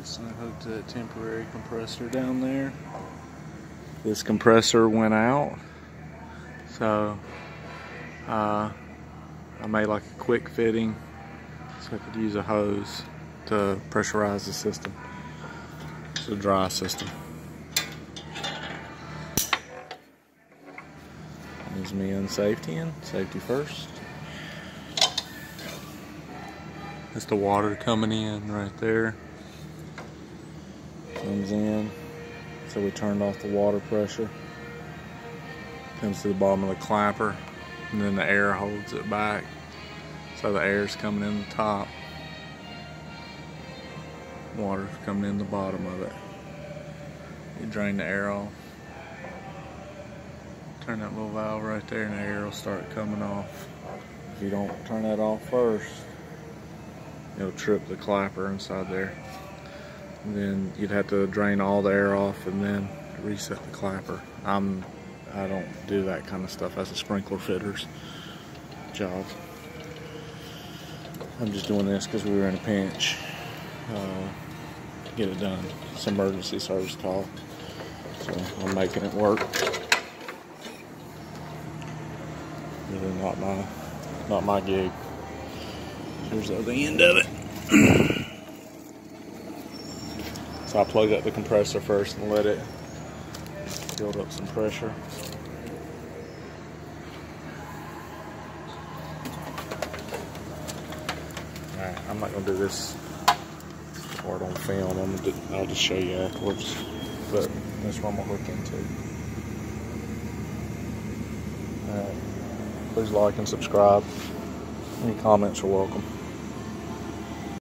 So I hooked that temporary compressor down there. This compressor went out, so I made like a quick fitting so I could use a hose to pressurize the system. It's a dry system. There's me in safety first. That's the water coming in right there. Comes in, so we turned off the water pressure. Comes to the bottom of the clapper, and then the air holds it back, so the air's coming in the top, water's coming in the bottom of it. You drain the air off, turn that little valve right there, and the air will start coming off. If you don't turn that off first, it'll trip the clapper inside there. And then you'd have to drain all the air off and then reset the clapper. I don't do that kind of stuff. That's a sprinkler fitter's job. I'm just doing this because we were in a pinch. Get it done. It's an emergency service call, so I'm making it work. Really not my gig. Here's the other end of it. So I plugged up the compressor first and let it build up some pressure. Alright, I'm not going to do this part on film. I'll just show you afterwards. But that's what I'm going to hook into. Alright, please like and subscribe. Any comments are welcome.